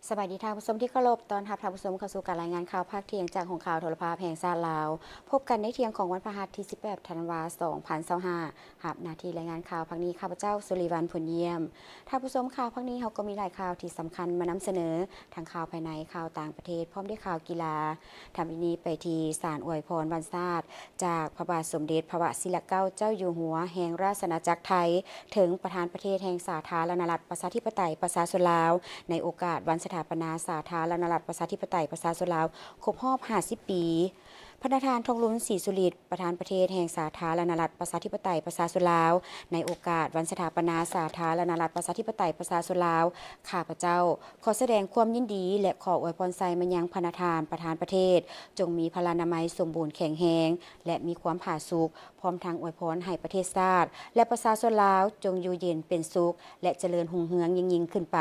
สวัสดีท่านผู้ชมที่เคารพตอนรับท่านผู้ชมเข้าสู่การรายงานข่าวภาคเที่ยงจากของข่าวโทรภาพแห่งชาติลาวพบกันในเที่ยงของวันพฤหัสที่18ธันวาคม2025รับหน้าที่รายงานข่าวภาคนี้ข้าพเจ้าสุริวัลย์ผลเยี่ยมท่านผู้ชมข่าวภาคนี้เราก็มีหลายข่าวที่สำคัญมานำเสนอทั้งข่าวภายในข่าวต่างประเทศพร้อมด้วยข่าวกีฬาทำนี้ไปที่ศาลอวยพรวันชาติจากพระบาทสมเด็จพระวชิรเกล้าเจ้าอยู่หัวแห่งราชอาณาจักรไทยถึงประธานประเทศแห่งสาธารณรัฐประชาธิปไตยประชาชนลาวในโอกาสวันสถาปนาสาธารณรัฐประชาธิปไตยประชาชนลาวครบรอบ50 ปีพระประธานทองลุ้นศรีสุริตประธานประเทศแห่งสาธารณรัฐประชาธิปไตยประชาชนลาวในโอกาสวันสถาปนาสาธารณรัฐประชาธิปไตยประชาชนลาวข้าพเจ้าขอแสดงความยินดีและขออวยพรไซมายังพระประธานประธานประเทศจงมีพลานามัยสมบูรณ์แข็งแรงและมีความผาสุกพร้อมทั้งอวยพรให้ประเทศชาติและประชาชนลาวจงอยู่เย็นเป็นสุขและเจริญรุ่งเรืองยิ่งขึ้นไป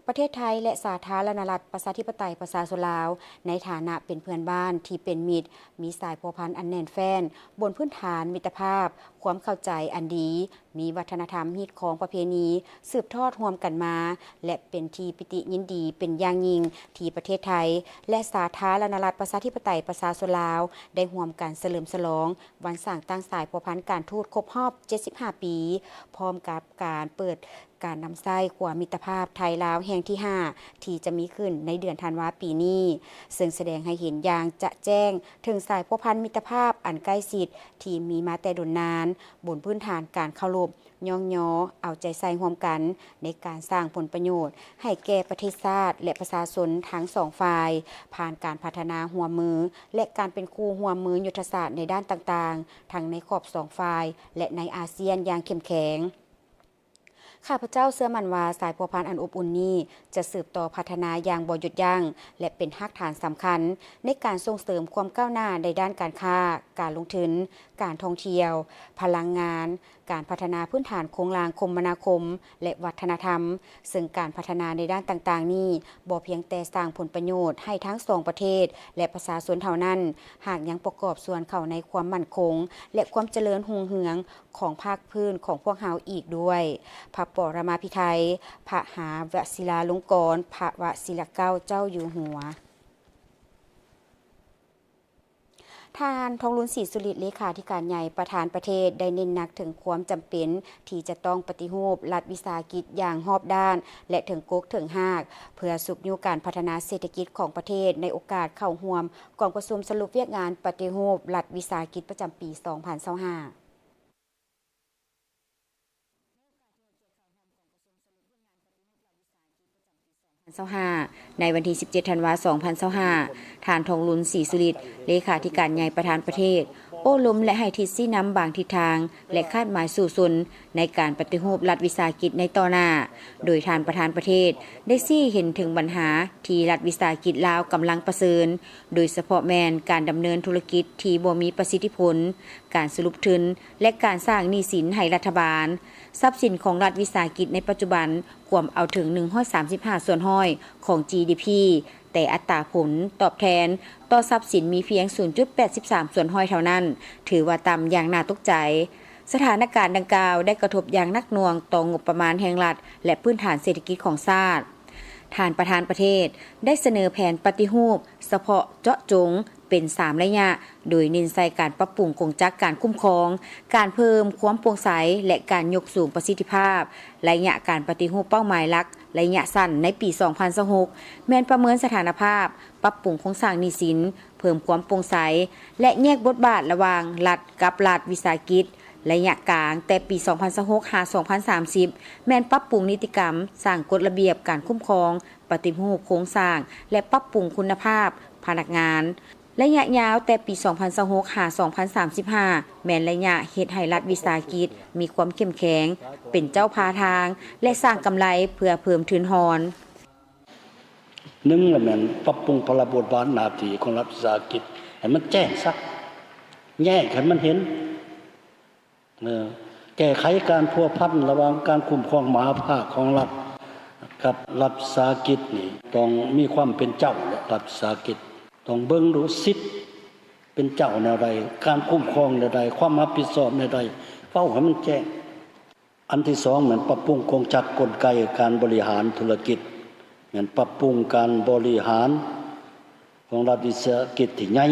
ประเทศไทยและสาธารณรัฐประชาธิปไตยประชาชนลาวในฐานะเป็นเพื่อนบ้านที่เป็นมิตรมีสายพัวพันอันแน่นแฟ้นบนพื้นฐานมิตรภาพความเข้าใจอันดีมีวัฒนธรรมฮิตของประเพณีสืบทอดร่วมกันมาและเป็นที่ปิติยินดีเป็นอย่างยิ่งที่ประเทศไทยและสาธารณรัฐประชาธิปไตยประชาชนลาวได้ร่วมกันเฉลิมฉลองวันสร้างตั้งสายพัวพันการทูตครบรอบ75 ปีพร้อมกับการเปิดการนำไส้ความมิตรภาพไทยลาวแห่งที่5ที่จะมีขึ้นในเดือนธันวาคมปีนี้ซึ่งแสดงให้เห็นอย่างจะแจ้งถึงสายพัวพันมิตรภาพอันใกล้ชิดที่มีมาแต่ดุนนานบนพื้นฐานการเคารพย่องย่อเอาใจใส่ร่วมกันในการสร้างผลประโยชน์ให้แก่ประเทศชาติและประชาชนทั้งสองฝ่ายผ่านการพัฒนาหัวมือและการเป็นคู่หัวมือยุทธศาสตร์ในด้านต่างๆทั้งในขอบสองฝ่ายและในอาเซียนอย่างเข้มแข็งข้าพเจ้าเชื่อมั่นว่าสายพัวพันอันอบอุ่นนี้จะสืบต่อพัฒนาอย่างบ่หยุดยั้งและเป็นรากฐานสำคัญในการส่งเสริมความก้าวหน้าในด้านการค้าการลงทุนการท่องเที่ยวพลังงานการพัฒนาพื้นฐานโครงสร้างคมนาคมและวัฒนธรรมซึ่งการพัฒนาในด้านต่างๆนี้บ่เพียงแต่สร้างผลประโยชน์ให้ทั้งสองประเทศและประชาชนเท่านั้นหากยังประกอบส่วนเข้าในความมั่นคงและความเจริญรุ่งเรืองของภาคพื้นของพวกเราอีกด้วยพระปรมาภิไธยพระมหาวชิราลงกรณ์พระวชิรเกล้าเจ้าอยู่หัวท่านทองลุ้นศรีสุริตเลขาธิการใหญ่ประธานประเทศได้เน้นหนักถึงความจำเป็นที่จะต้องปฏิรูปรัฐวิสาหกิจอย่างรอบด้านและถึงกกถึงหากเพื่อสุขยุการพัฒนาเศรษฐกิจของประเทศในโอกาสเข้าร่วมกองประชุมสรุปเวียกงานปฏิรูปรัฐวิสาหกิจประจำปี 2025ในวันที่ 17 ธันวาคม 2025ท่านทองลุ้นศรีสุริตเลขาธิการใหญ่ประธานประเทศโอ้ล้มและให้ทิศชี้นำบางทิศทางและคาดหมายสู่สุนในการปฏิรูปรัฐวิสาหกิจในต่อหน้าโดยท่านประธานประเทศได้ชี้เห็นถึงปัญหาที่รัฐวิสาหกิจลาวกำลังประเสริญโดยเฉพาะแมนการดำเนินธุรกิจที่บ่มีประสิทธิผลการสรุปทุนและการสร้างหนี้สินให้รัฐบาลทรัพย์สินของรัฐวิสาหกิจในปัจจุบันควรเอาถึง135ส่วนห้อยของ GDP แต่อัตราผลตอบแทนต่อทรัพย์สินมีเพียง 0.83 ส่วนห้อยเท่านั้นถือว่าต่ำอย่างน่าตกใจสถานการณ์ดังกล่าวได้กระทบอย่างหนักหน่วงต่องบประมาณแห่งรัฐและพื้นฐานเศรษฐกิจของชาติท่านประธานประเทศได้เสนอแผนปฏิรูปเฉพาะเจาะจงเป็น3ระยะโดยเน้นใส่การปรับปรุงกงจักรการคุ้มครองการเพิ่มความโปร่งใสและการยกสูงประสิทธิภาพระยะการปฏิรูปเป้าหมายหลักระยะสั้นในปี 2026 แม้นประเมินสถานภาพปรับปรุงโครงสร้างหนี้สินเพิ่มความโปร่งใสและแยกบทบาทระหว่างรัฐกับรัฐวิสาหกิจระยะกลางแต่ปี 2026 หา 2030 แม้นปรับปรุงนิติกรรมสร้างกฎระเบียบการคุ้มครองปฏิรูปโครงสร้างและปรับปรุงคุณภาพพนักงานระยะยาวแต่ปี 2026 หา 2035 แม้นระยะเฮ็ดให้รัฐวิสาหกิจมีความเข้มแข็งเป็นเจ้าพาทางและสร้างกำไรเพื่อเพิ่มทุนหอนหนึ่งละแม่นปรับปรุงพระบทบาทหน้าที่ของรัฐวิสาหกิจให้มันแจ้งซักแยกให้มันเห็นแก้ไขการพัวพันระหว่างการคุ้มครองมหาภาคของรัฐกับรัฐวิสาหกิจนี่ต้องมีความเป็นเจ้ารัฐวิสาหกิจต้องเบิ่งดูสิทธิ์เป็นเจ้าแนวใดการคุ้มครองแนวใดความรับผิดชอบแนวใดเฝ้าให้มันแจ้งอันที่สองเหมือนปรับปรุงกงจักรกลไกการบริหารธุรกิจ งั้นปรับปรุงการบริหารของรัฐวิสาหกิจที่ใหญ่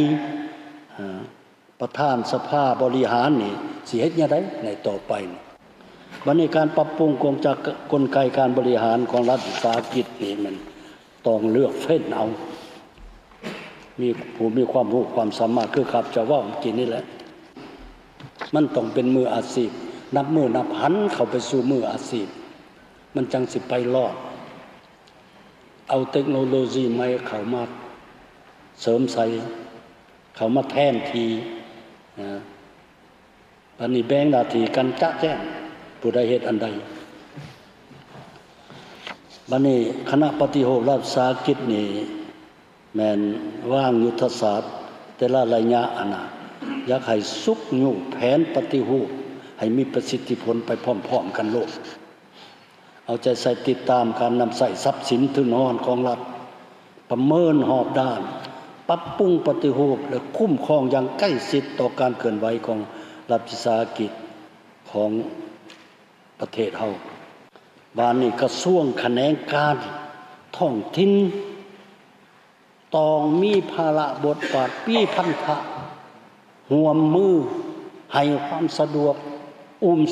ประธานสภาบริหารนี่สิเฮ็ดจังได๋ในต่อไปบัดนี้การปรับปรุงกลไกการบริหารของรัฐวิสาหกิจนี่มันต้องเลือกเฟ้นเอามีผู้มีความรู้ความสามารถคือครับจะว่ากินนี่แหละมันต้องเป็นมืออาชีพนับมือนับหันเข้าไปสู่มืออาชีพมันจังสิไปรอดเอาเทคโนโลยีใหม่เข้ามาเสริมใส่เข้ามาแทนทีอันนี้แบ่งหน้าที่กันจ๊ะแจ้งผู้ใดเฮ็ดอันใดบัดนี้คณะปฏิรูประวิสาหกิจนี่แม่นวางยุทธศาสตร์แต่ละระยะอยากให้สุกอยู่แผนปฏิรูปให้มีประสิทธิผลไปพร้อมๆกันโลดเอาใจใส่ติดตามการนำใส่ทรัพย์สินทุนทรัพย์ของรัฐประเมินรอบด้านปรับปรุงปฏิรูปและคุ้มครองอย่างใกล้ชิดต่อการเคลื่อนไหวของรัฐวิสาหกิจของประเทศเฮาบ้านนี้กระทรวงแขนงการท้องถิ่นต้องมีภาระบทบาทปีพันธะร่วมมือให้ความสะดวก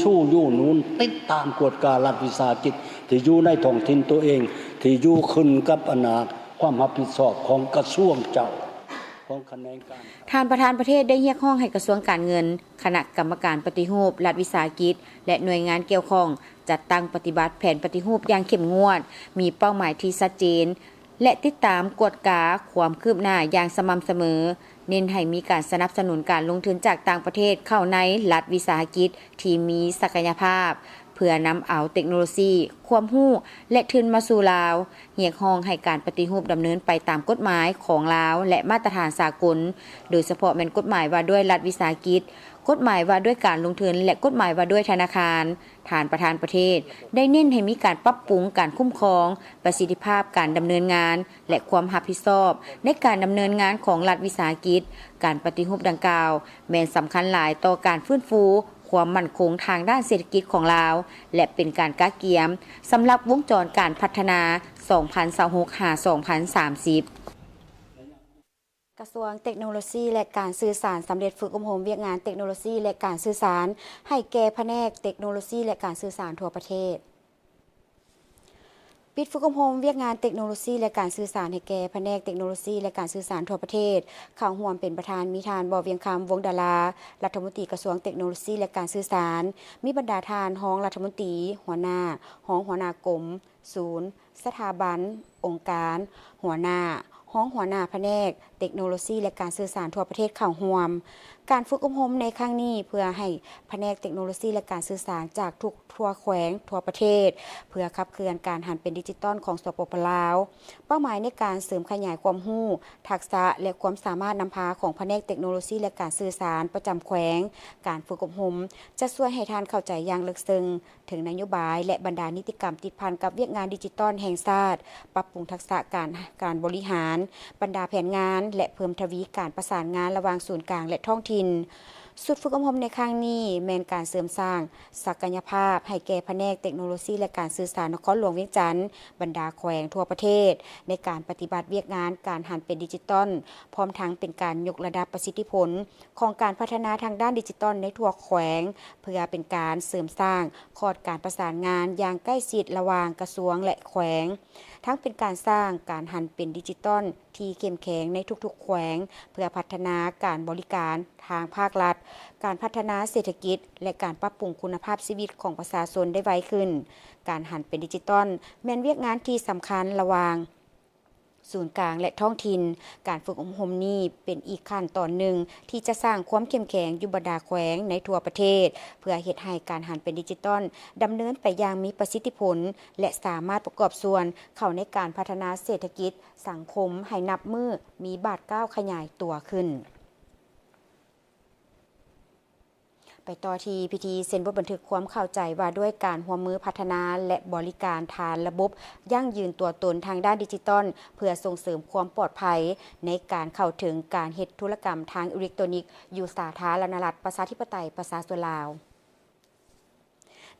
สู้อยู่นูนติดตามกฎการรัฐวิสาหกิจที่อยู่ในท้องถิ่นตัวเองที่อยู่ขึ้นกับอำนาจความรับผิดชอบของกระทรวงเจ้าของแขนงการท่านประธานประเทศได้เรียกร้องให้กระทรวงการเงินคณะกรรมการปฏิรูปรัฐวิสาหกิจและหน่วยงานเกี่ยวข้องจัดตั้งปฏิบัติแผนปฏิรูปอย่างเข้มงวดมีเป้าหมายที่ชัดเจนและติดตามกฎกาความคืบหน้าอย่างสม่ำเสมอเน้นให้มีการสนับสนุนการลงทุนจากต่างประเทศเข้าในรัฐวิสาหกิจที่มีศักยภาพเพื่อนำเอาเทคโนโลยีความรู้และทุนมาสู่ลาวเรียกร้องให้การปฏิรูปดำเนินไปตามกฎหมายของลาวและมาตรฐานสากลโดยเฉพาะแม่นกฎหมายว่าด้วยรัฐวิสาหกิจกฎหมายว่าด้วยการลงทุนและกฎหมายว่าด้วยธนาคารฐานประธานประเทศได้เน้นให้มีการปรับปรุงการคุ้มครองประสิทธิภาพการดำเนินงานและความรับผิดชอบในการดำเนินงานของรัฐวิสาหกิจการปฏิรูปดังกล่าวแม้นสำคัญหลายต่อการฟื้นฟูความมั่นคงทางด้านเศรษฐกิจของลาวและเป็นการก้าเกียมสำหรับวงจรการพัฒนา 2026-2030 กระทรวงเทคโนโลยีและการสื่อสารสำเร็จฝึกอบรมเวียกงานเทคโนโลยีและการสื่อสารให้แก่แผนกเทคโนโลยีและการสื่อสารทั่วประเทศปิดฝึกอบรมเวียกงานเทคโนโลยีและการสื่อสารให้แก่แผนกเทคโนโลยีและการสื่อสารทั่วประเทศเข้าร่วมเป็นประธานมีทานบ่อเวียงคำวงดารารัฐมนตรีกระทรวงเทคโนโลยีและการสื่อสารมีบรรดาทานรองรัฐมนตรีหัวหน้ารองหัวหน้ากรมศูนย์สถาบันองค์การหัวหน้าแผนกเทคโนโลยีและการสื่อสารทั่วประเทศเข้าร่วมการฝึกอบรมในครั้งนี้เพื่อให้แผนกเทคโนโลยีและการสื่อสารจากทุกทั่วแขวงทั่วประเทศเพื่อขับเคลื่อนการหันเป็นดิจิตอลของสปป.ลาวเป้าหมายในการเสริมขยายความรู้ทักษะและความสามารถนำพาของแผนกเทคโนโลยีและการสื่อสารประจำแขวงการฝึกอบรมจะช่วยให้ท่านเข้าใจอย่างลึกซึ้งถึงนโยบายและบรรดานิติกรรมติดพันกับเวียกงานดิจิตอลแห่งชาติปรับปรุงทักษะการบริหารบรรดาแผนงานและเพิ่มทวีการประสานงานระหว่างศูนย์กลางและท้องถิ่นสุดฝึกอบรมในครั้งนี้แม้นการเสริมสร้างศักยภาพให้แก่แผนกเทคโนโลยีและการสื่อสารนครหลวงเวียงจันทน์บรรดาแขวงทั่วประเทศในการปฏิบัติเวียกงานการหันเป็นดิจิตอลพร้อมทั้งเป็นการยกระดับประสิทธิผลของการพัฒนาทางด้านดิจิตอลในทั่วแขวงเพื่อเป็นการเสริมสร้างคอร์ดการประสานงานอย่างใกล้ชิดระหว่างกระทรวงและแขวงทั้งเป็นการสร้างการหันเป็นดิจิตอลที่เข้มแข็งในทุกๆแขวงเพื่อพัฒนาการบริการทางภาครัฐการพัฒนาเศรษฐกิจและการปรับปรุงคุณภาพชีวิตของประชาชนได้ไวขึ้นการหันเป็นดิจิตอลแม่นเวียกงานที่สำคัญระหว่างศูนย์กลางและท้องถิ่นการฝึกอบรมนี้เป็นอีกขั้นตอนหนึ่งที่จะสร้างความเข้มแข็งอยู่บรรดาแขวงในทั่วประเทศเพื่อเฮ็ดให้การหันเป็นดิจิตอลดำเนินไปอย่างมีประสิทธิผลและสามารถประกอบส่วนเข้าในการพัฒนาเศรษฐกิจสังคมให้นับมือมีบาทก้าวขยายตัวขึ้นไปต่อที่พิธีเซ็นบทบันทึกความเข้าใจว่าด้วยการร่วมมือพัฒนาและบริการฐานระบบยั่งยืนตัวตนทางด้านดิจิตอลเพื่อส่งเสริมความปลอดภัยในการเข้าถึงการเฮ็ดธุรกรรมทางอิเล็กทรอนิกส์อยู่สาธารณรัฐประชาธิปไตยประชาชนลาว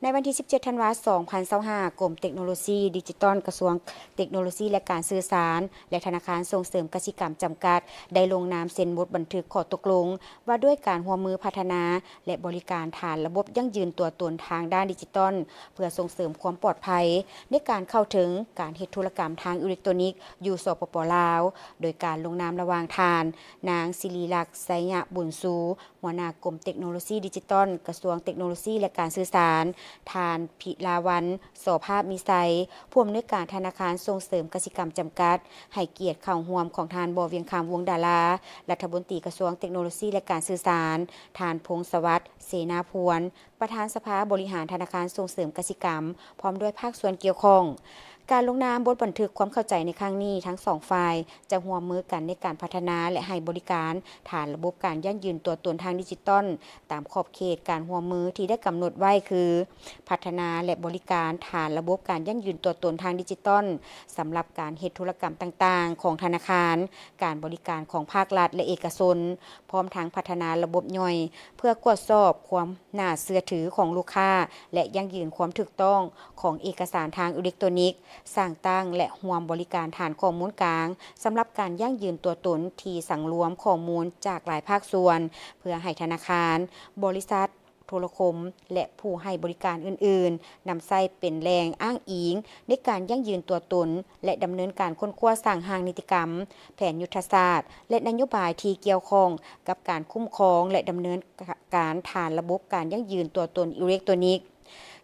ในวันที่ 17 ธันวาคม 2025 กรมเทคโนโลยีดิจิทัลกระทรวงเทคโนโลยีและการสื่อสารและธนาคารส่งเสริมกสิกรรมจำกัดได้ลงนามเซ็นบทบันทึกข้อตกลงว่าด้วยการร่วมมือพัฒนาและบริการฐานระบบยั่งยืนตัวตนทางด้านดิจิทัลเพื่อส่งเสริมความปลอดภัยในการเข้าถึงการเฮ็ดธุรกรรมทางอิเล็กทรอนิกส์อยู่สปป.ลาวโดยการลงนามระหว่างทานนางศิริลักษณ์ไสยบุญสูหัวหน้ากรมเทคโนโลยีดิจิทัลกระทรวงเทคโนโลยีและการสื่อสารทานพิลาวันโสภาพมิไซผู้อำนวยการธนาคารส่งเสริมกสิกรรมจำกัดให้เกียรติเข้าร่วมของทานบเวียงคำวงดารารัฐมนตรีกระทรวงเทคโนโลยีและการสื่อสารทานพงศวัฒน์เสนาพวนประธานสภาบริหารธนาคารส่งเสริมกสิกรรมพร้อมด้วยภาคส่วนเกี่ยวข้องการลงนามบทบันทึกความเข้าใจในครั้งนี้ทั้งสองฝ่ายจะร่วมมือกันในการพัฒนาและให้บริการฐานระบบการยั่งยืนตัวตนทางดิจิทัลตามขอบเขตการร่วมมือที่ได้กำหนดไว้คือพัฒนาและบริการฐานระบบการยั่งยืนตัวตนทางดิจิทัลสำหรับการเฮ็ดธุรกรรมต่างๆของธนาคารการบริการของภาครัฐและเอกชนพร้อมทั้งพัฒนาระบบย่อยเพื่อกวดสอบความน่าเชื่อถือของลูกค้าและยั่งยืนความถูกต้องของเอกสารทางอิเล็กทรอนิกส์สร้างตั้งและร่วมบริการฐานข้อมูลกลางสำหรับการยั่งยืนตัวตนที่สังรวมข้อมูลจากหลายภาคส่วนเพื่อให้ธนาคารบริษัทโทรคมและผู้ให้บริการอื่นๆนำใช้เป็นแรงอ้างอิงในการยั่งยืนตัวตนและดำเนินการค้นคว้าสร้างหางนิติกรรมแผนยุทธศาสตร์และนโยบายที่เกี่ยวข้องกับการคุ้มครองและดำเนินการฐานระบบการยั่งยืนตัวตนอิเล็กทรอนิกส์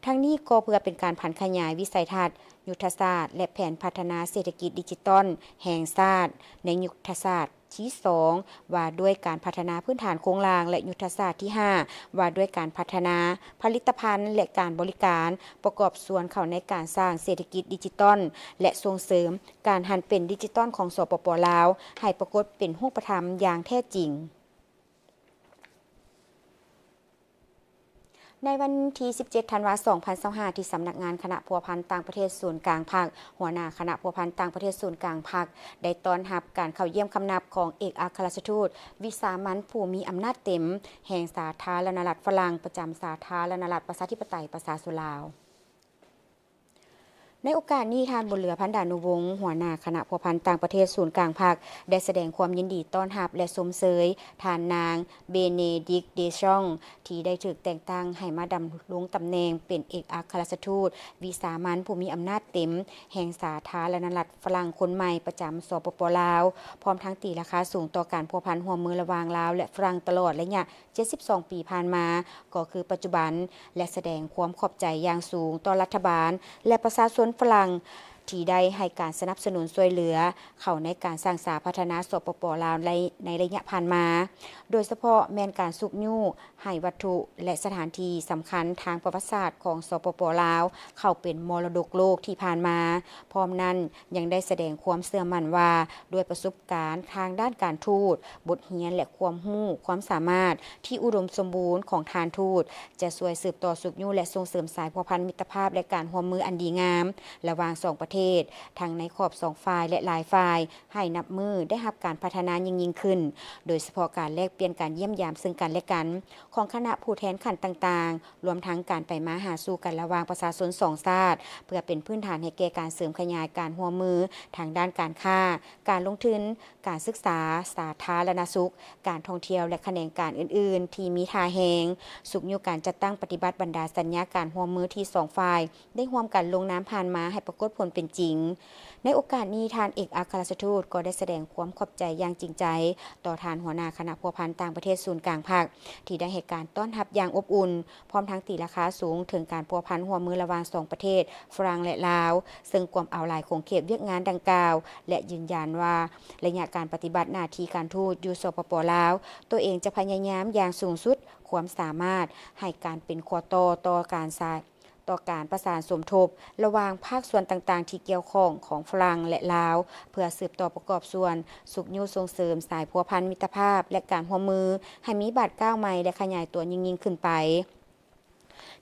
ทั้งนี้ก็เพื่อเป็นการผันขยายวิสัยทัศน์ยุทธศาสตร์และแผนพัฒนาเศรษฐกิจดิจิทัลแห่งชาติในยุทธศาสตร์ที่2ว่าด้วยการพัฒนาพื้นฐานโครงสร้างและยุทธศาสตร์ที่5ว่าด้วยการพัฒนาผลิตภัณฑ์และการบริการประกอบส่วนเข้าในการสร้างเศรษฐกิจดิจิทัลและส่งเสริมการหันเป็นดิจิทัลของสปป.ลาวให้ปรากฏเป็นรูปธรรมอย่างแท้จริงในวันที่ 17 ธันวาคม 2025 ที่สำนักงานคณะพัวพันธ์ต่างประเทศศูนย์กลางภาคหัวหน้าคณะพัวพันธ์ต่างประเทศศูนย์กลางภาคได้ต้อนรับการเข้าเยี่ยมคำนับของเอกอัครราชทูตวิสามัญผู้มีอำนาจเต็มแห่งสาธารณรัฐฝรั่งประจำสาธารณรัฐประชาธิปไตยประชาชนลาวในโอกาสนี้ท่านบุญเหลือพันดานุวงศ์หัวหน้าคณะพัวพันธ์ต่างประเทศศูนย์กลางภาคได้แสดงความยินดีต้อนรับและชมเชยท่านนางเบเนดิกเดชองที่ได้ถูกแต่งตั้งให้มาดำรงตำแหน่งเป็นเอกอัครราชทูตวิสามัญผู้มีอำนาจเต็มแห่งสาธารณรัฐฝรั่งคนใหม่ประจำสปป.ลาวพร้อมทั้งตีราคาสูงต่อการพัวพันร่วมมือระหว่างลาวและฝรั่งตลอดระยะ72 ปีผ่านมาก็คือปัจจุบันและแสดงความขอบใจอย่างสูงต่อรัฐบาลและประชาชนฝรั่งที่ได้ให้การสนับสนุนช่วยเหลือเข้าในการสร้างสรรค์พัฒนาสปป.ลาวในระยะผ่านมาโดยเฉพาะแม่นการสุกยู่ให้วัตถุและสถานที่สำคัญทางประวัติศาสตร์ของสปป.ลาวเข้าเป็นมรดกโลกที่ผ่านมาพร้อมนั้นยังได้แสดงความเชื่อมั่นว่าด้วยประสบการณ์ทางด้านการทูตบทเรียนและความรู้ความสามารถที่อุดมสมบูรณ์ของทานทูตจะช่วยสืบต่อสุกยู่และส่งเสริมสายพัวพันมิตรภาพและการร่วมมืออันดีงามระหว่างสองประเทศทั้งในขอบสองฝ่ายและหลายฝ่ายให้นับมือได้รับการพัฒนายิ่งขึ้นโดยเฉพาะการแลกเปลี่ยนการเยี่ยมยามซึ่งกันและกันของคณะผู้แทนขันต่างๆรวมทั้งการไปมาหาสู่กันระหว่างประชาชนสองชาติเพื่อเป็นพื้นฐานให้แก่การเสริมขยายการร่วมมือทางด้านการค้าการลงทุนการศึกษาสาธารณสุขการท่องเที่ยวและแขนงการอื่นๆที่มีท่าแหงสุขอยู่การจัดตั้งปฏิบัติบรรดาสัญญาการร่วมมือที่สองฝ่ายได้ร่วมกันลงนามผ่านมาให้ปรากฏผลเป็นจริงในโอกาสนี้ท่านเอกอัครราชทูตก็ได้แสดงความขอบใจอย่างจริงใจต่อท่านหัวหน้าคณะพัวพันต่างประเทศศูนย์กลางภาคที่ได้ให้การต้อนรับอย่างอบอุ่นพร้อมทั้งตีราคาสูงถึงการพัวพันร่วมมือระหว่าง2ประเทศฝรั่งและลาวซึ่งความเอาหลายคงเขตเวียกงานดังกล่าวและยืนยันว่าระยะการปฏิบัติหน้าที่การทูตอยู่สปป.ลาวตัวเองจะพยายามอย่างสูงสุดความสามารถให้การเป็นข้อต่อการประสานสมทบระหว่างภาคส่วนต่างๆที่เกี่ยวข้องของฝรั่งและลาวเพื่อสืบต่อประกอบส่วนสุขยู่ส่งเสริมสายพัวพันมิตรภาพและการร่วมมือให้มีบาดก้าวใหม่และขยายตัวยิ่งขึ้นไป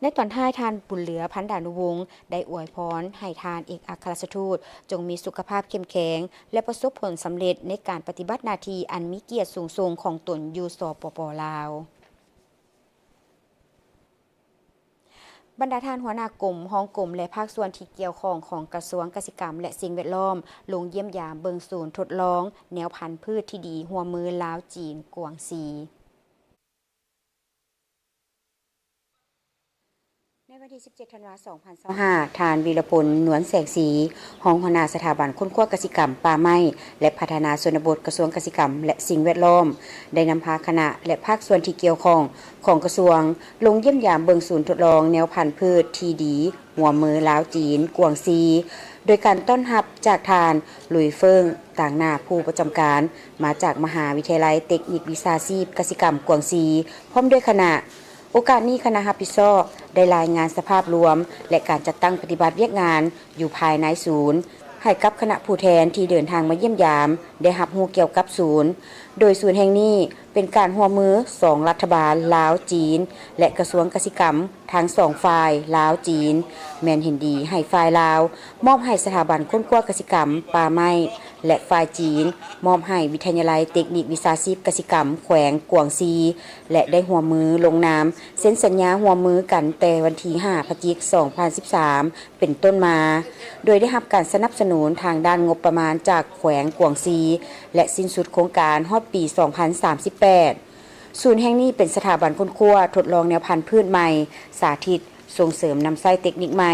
ในตอนท้ายท่านบุญเหลือพันดานุวงศ์ได้อวยพรให้ท่านเอกอัครราชทูตจงมีสุขภาพเข้มแข็งและประสบผลสำเร็จในการปฏิบัติหน้าที่อันมีเกียรติสูงส่งของตนอยู่สปป.ลาว บรรดาท่านหัวหน้ากลุ่มห้องกลุ่มและภาคส่วนที่เกี่ยวข้องของกระทรวงเกษตรกรรมและสิ่งแวดล้อมลงเยี่ยมยามเบิงศูนย์ทดลองแนวพันธุ์พืชที่ดีหัวมือลาวจีนกวางซีในวันที่ 17 ธันวาคม 2025 ทานวีรพล นวลแสงสีรองหัวหน้าสถาบันค้นคว้าเกษตรกรรมป่าไม้และพัฒนาชนบทกระทรวงเกษตรกรรมและสิ่งแวดล้อมได้นำพาคณะและภาคส่วนที่เกี่ยวข้องของกระทรวงลงเยี่ยมยามเบิงศูนย์ทดลองแนวพันธุ์พืชที่ดีหัวมือลาวจีนกวางซีโดยการต้อนรับจากทานหลุยเฟิงต่างหน้าผู้ประจำการมาจากมหาวิทยาลัยเทคนิควิชาชีพเกษตรกรรมกวางซีพร้อมด้วยคณะโอกาสนี้คณะรับผิดชอบได้รายงานสภาพรวมและการจัดตั้งปฏิบัติเวียกงานอยู่ภายในศูนย์ให้กับคณะผู้แทนที่เดินทางมาเยี่ยมยามได้รับรู้เกี่ยวกับศูนย์โดยศูนย์แห่งนี้เป็นการร่วมมือ2รัฐบาลลาวจีนและกระทรวงเกษตรกรรมทั้ง2ฝ่ายลาวจีนแม่นเห็นดีให้ฝ่ายลาวมอบให้สถาบันค้นคว้าเกษตรกรรมป่าไม้และฝ่ายจีนมอบให้วิทยาลัยเทคนิควิชาชีพเกษตรกรรมแขวงกวางซีและได้ร่วมมือลงนามเซ็นสัญญาร่วมมือกันแต่วันที่5 พฤศจิกายน 2013 เป็นต้นมาโดยได้รับการสนับสนุนทางด้านงบประมาณจากแขวงกวางซีและสิ้นสุดโครงการฮอดปี 2038 ศูนย์แห่งนี้เป็นสถาบันค้นคว้าทดลองแนวพันธุ์พืชใหม่สาธิตส่งเสริมนำไส้เทคนิคใหม่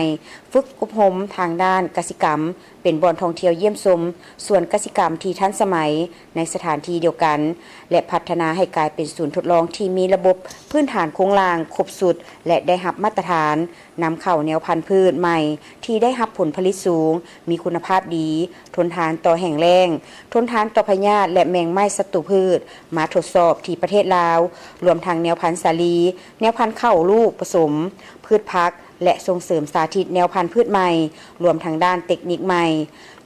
ฝึกอบรมทางด้านกสิกรรมเป็นบ่อนท่องเที่ยวเยี่ยมชมส่วนกสิกรรมที่ทันสมัยในสถานที่เดียวกันและพัฒนาให้กลายเป็นศูนย์ทดลองที่มีระบบพื้นฐานโครงล่างครบสุดและได้รับมาตรฐานนำเข้าแนวพันธุ์พืชใหม่ที่ได้รับผลผลิตสูงมีคุณภาพดีทนทานต่อแห้งแล้งทนทานต่อพยาธิและแมงไม้ศัตรูพืชมาทดสอบที่ประเทศลาวรวมทั้งแนวพันธุ์สาลีแนวพันธุ์เข้าลูกผสมพืชพักและส่งเสริมสาธิตแนวพันธุ์พืชใหม่รวมทั้งด้านเทคนิคใหม่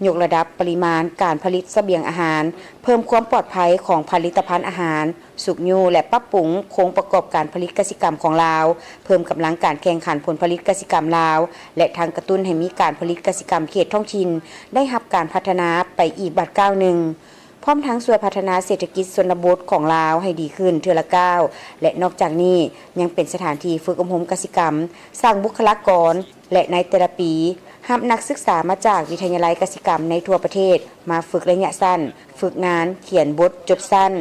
ยกระดับปริมาณการผลิตเสบียงอาหารเพิ่มความปลอดภัยของผลิตภัณฑ์อาหารสุกยูและปรับปรุงโครงประกอบการผลิตกสิกรรมของลาวเพิ่มกำลังการแข่งขันผลผลิตกสิกรรมลาวและทางกระตุ้นให้มีการผลิตกสิกรรมเขตท้องถิ่นได้รับการพัฒนาไปอีกบัดก้าวหนึ่งพร้อมทั้งส่วนพัฒนาเศรษฐกิจชนบทของลาวให้ดีขึ้นเทื่อละก้าวและนอกจากนี้ยังเป็นสถานที่ฝึกอบรมกสิกรรมสร้างบุคลากรและในแต่ละปีรับนักศึกษามาจากวิทยาลัยกสิกรรมในทั่วประเทศมาฝึกระยะสั้นฝึกงานเขียนบทจบสั้น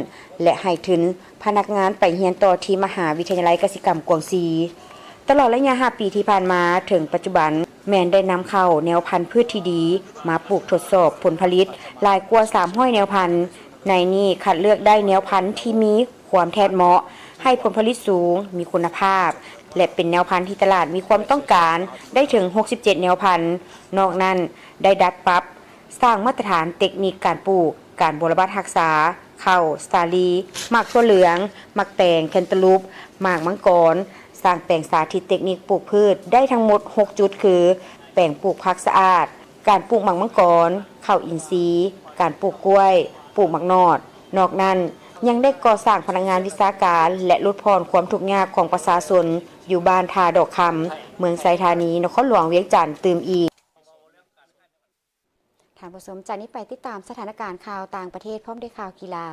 และให้ทุนพนักงานไปเรียนต่อที่มหาวิทยาลัยกสิกรรมกวางซีตลอดระยะ5 ปีที่ผ่านมาถึงปัจจุบันแมนได้นำเข้าแนวพันธุ์พืชที่ดีมาปลูกทดสอบผลผลิตหลายกว่า300แนวพันธุ์ในนี้คัดเลือกได้แนวพันธุ์ที่มีความแทนเหมาะให้ผลผลิตสูงมีคุณภาพและเป็นแนวพันธุ์ที่ตลาดมีความต้องการได้ถึง67แนวพันธุ์นอกนั้นได้ดัดปรับสร้างมาตรฐานเทคนิคการปลูกการบำบัดรักษาข้าวสาลีหมากถั่วเหลืองหมากแตงแคนตาลูปหมากมังกรสร้างแปลงสาธิตเทคนิคปลูกพืชได้ทั้งหมด6จุดคือแปลงปลูกผักสะอาดการปลูกหมากมังกรข้าวอินทรีย์การปลูกกล้วยปลูกหมากนอดนอกนั้นยังได้ก่อสร้างพลังงานวิชาการและลดพรความทุกข์ยากของประชาชนอยู่บ้านทาดอกคำเมืองไซธานีนครหลวงเวียงจันทน์ตื่มอีกท่านผู้ชมจากนี้ไปติดตามสถานการณ์ข่าวต่างประเทศพร้อมด้วยข่าวกีฬา